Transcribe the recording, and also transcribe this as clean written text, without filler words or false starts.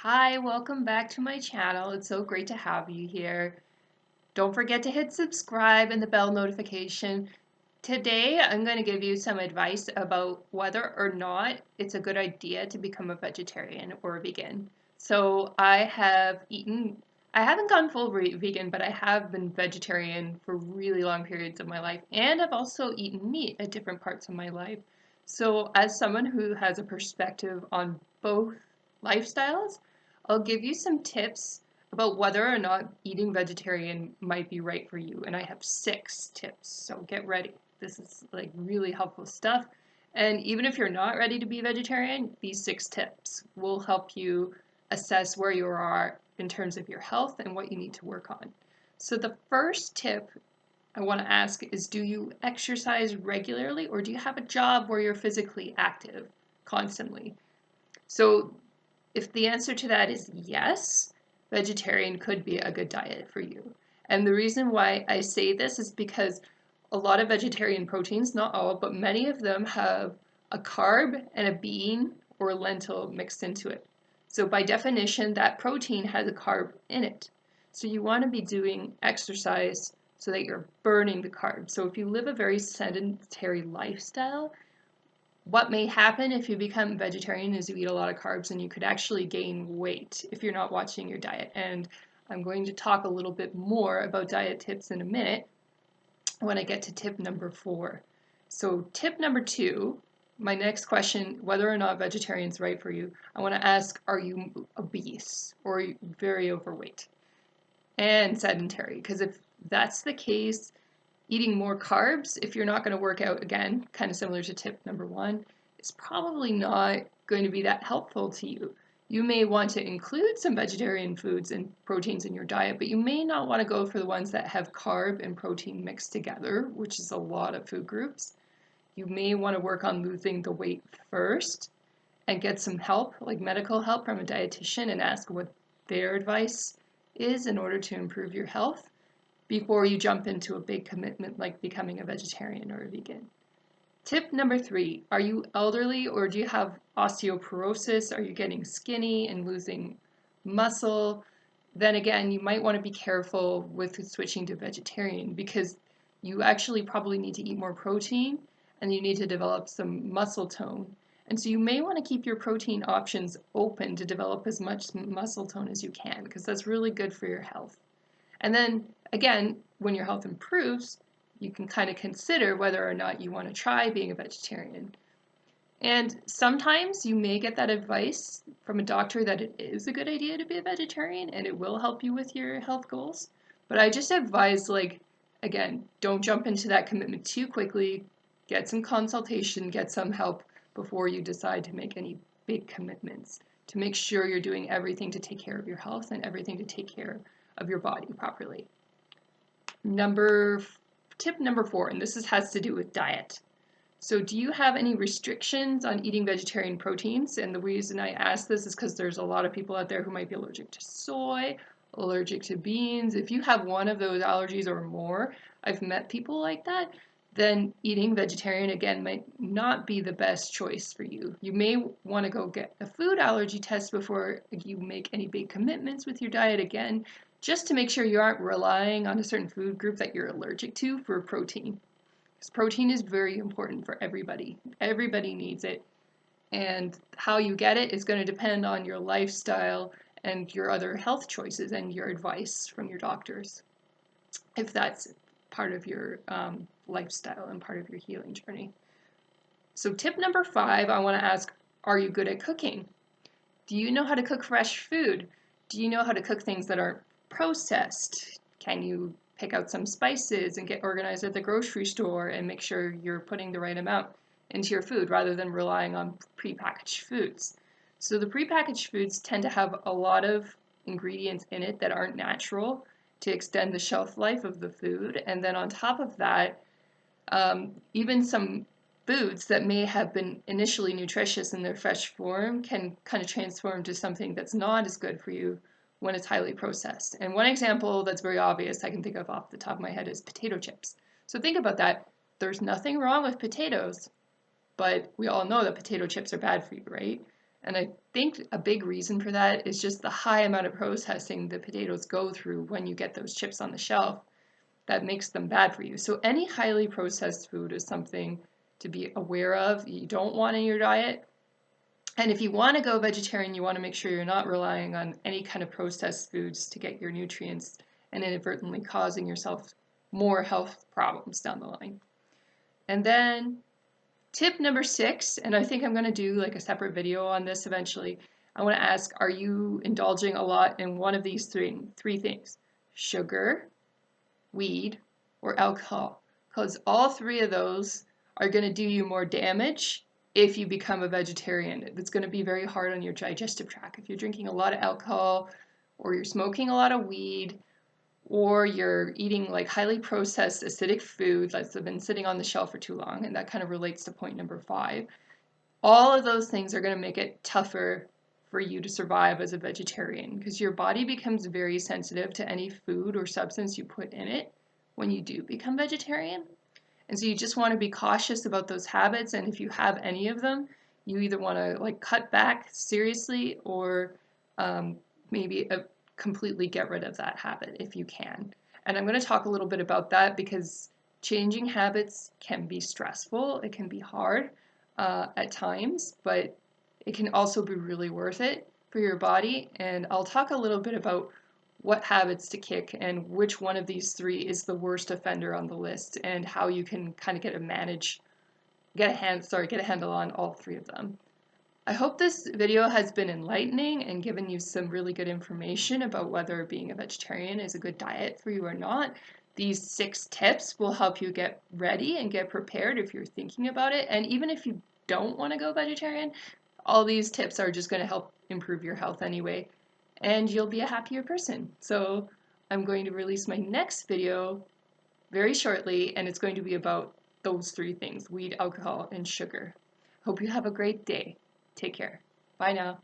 Hi, welcome back to my channel. It's so great to have you here. Don't forget to hit subscribe and the bell notification. Today, I'm going to give you some advice about whether or not it's a good idea to become a vegetarian or a vegan. I haven't gone full vegan, but I have been vegetarian for really long periods of my life, and I've also eaten meat at different parts of my life. So, as someone who has a perspective on both lifestyles, I'll give you some tips about whether or not eating vegetarian might be right for you. And I have 6 tips, so get ready. This is like really helpful stuff. And even if you're not ready to be vegetarian, these 6 tips will help you assess where you are in terms of your health and what you need to work on. So, the first tip I want to ask is, do you exercise regularly or do you have a job where you're physically active constantly? So, if the answer to that is yes, vegetarian could be a good diet for you. And the reason why I say this is because a lot of vegetarian proteins, not all, but many of them have a carb and a bean or lentil mixed into it. So by definition, that protein has a carb in it. So you want to be doing exercise so that you're burning the carbs. So if you live a very sedentary lifestyle, what may happen if you become vegetarian is you eat a lot of carbs and you could actually gain weight if you're not watching your diet. And I'm going to talk a little bit more about diet tips in a minute when I get to tip number 4. So, tip number 2, my next question, whether or not vegetarian is right for you, I want to ask, are you obese or are you very overweight and sedentary? Because if that's the case, eating more carbs, if you're not going to work out, again, kind of similar to tip number 1, is probably not going to be that helpful to you. You may want to include some vegetarian foods and proteins in your diet, but you may not want to go for the ones that have carb and protein mixed together, which is a lot of food groups. You may want to work on losing the weight first and get some help, like medical help from a dietitian, and ask what their advice is in order to improve your health before you jump into a big commitment like becoming a vegetarian or a vegan. Tip number 3, are you elderly or do you have osteoporosis? Are you getting skinny and losing muscle? Then again, you might want to be careful with switching to vegetarian because you actually probably need to eat more protein and you need to develop some muscle tone. And so you may want to keep your protein options open to develop as much muscle tone as you can because that's really good for your health. And then again, when your health improves, you can kind of consider whether or not you want to try being a vegetarian. And sometimes you may get that advice from a doctor that it is a good idea to be a vegetarian and it will help you with your health goals. But I just advise, like, again, don't jump into that commitment too quickly. Get some consultation, get some help before you decide to make any big commitments to make sure you're doing everything to take care of your health and everything to take care of your body properly. Tip number 4, and has to do with diet. So, do you have any restrictions on eating vegetarian proteins? And the reason I ask this is because there's a lot of people out there who might be allergic to soy, allergic to beans. If you have one of those allergies or more, I've met people like that, then eating vegetarian again might not be the best choice for you. You may want to go get a food allergy test before you make any big commitments with your diet again, just to make sure you aren't relying on a certain food group that you're allergic to for protein. Because protein is very important for everybody. Everybody needs it. And how you get it is going to depend on your lifestyle and your other health choices and your advice from your doctors, if that's part of your lifestyle and part of your healing journey. So, tip number 5, I want to ask, are you good at cooking? Do you know how to cook fresh food? Do you know how to cook things that aren't processed? Can you pick out some spices and get organized at the grocery store and make sure you're putting the right amount into your food rather than relying on prepackaged foods? So the prepackaged foods tend to have a lot of ingredients in it that aren't natural to extend the shelf life of the food. And then on top of that, even some foods that may have been initially nutritious in their fresh form can kind of transform to something that's not as good for you when it's highly processed. And one example that's very obvious I can think of off the top of my head is potato chips. So think about that. There's nothing wrong with potatoes, but we all know that potato chips are bad for you, right? And I think a big reason for that is just the high amount of processing the potatoes go through when you get those chips on the shelf that makes them bad for you. So any highly processed food is something to be aware of, you don't want in your diet. And if you want to go vegetarian, you want to make sure you're not relying on any kind of processed foods to get your nutrients and inadvertently causing yourself more health problems down the line. And then tip number 6, and I think I'm going to do like a separate video on this eventually. I want to ask, are you indulging a lot in one of these three things? Sugar, weed, or alcohol? Because all three of those are going to do you more damage if you become a vegetarian. It's going to be very hard on your digestive tract. If you're drinking a lot of alcohol, or you're smoking a lot of weed, or you're eating like highly processed acidic food that's been sitting on the shelf for too long, and that kind of relates to point number 5, all of those things are going to make it tougher for you to survive as a vegetarian because your body becomes very sensitive to any food or substance you put in it when you do become vegetarian. And so you just want to be cautious about those habits, and if you have any of them, you either want to like cut back seriously or maybe completely get rid of that habit if you can. And I'm going to talk a little bit about that because changing habits can be stressful, it can be hard at times, but it can also be really worth it for your body. And I'll talk a little bit about what habits to kick and which one of these three is the worst offender on the list and how you can kind of get a handle on all three of them. I hope this video has been enlightening and given you some really good information about whether being a vegetarian is a good diet for you or not. These 6 tips will help you get ready and get prepared if you're thinking about it. And even if you don't want to go vegetarian, all these tips are just going to help improve your health anyway, and you'll be a happier person. So I'm going to release my next video very shortly, and it's going to be about those 3 things: weed, alcohol, and sugar. Hope you have a great day. Take care. Bye now.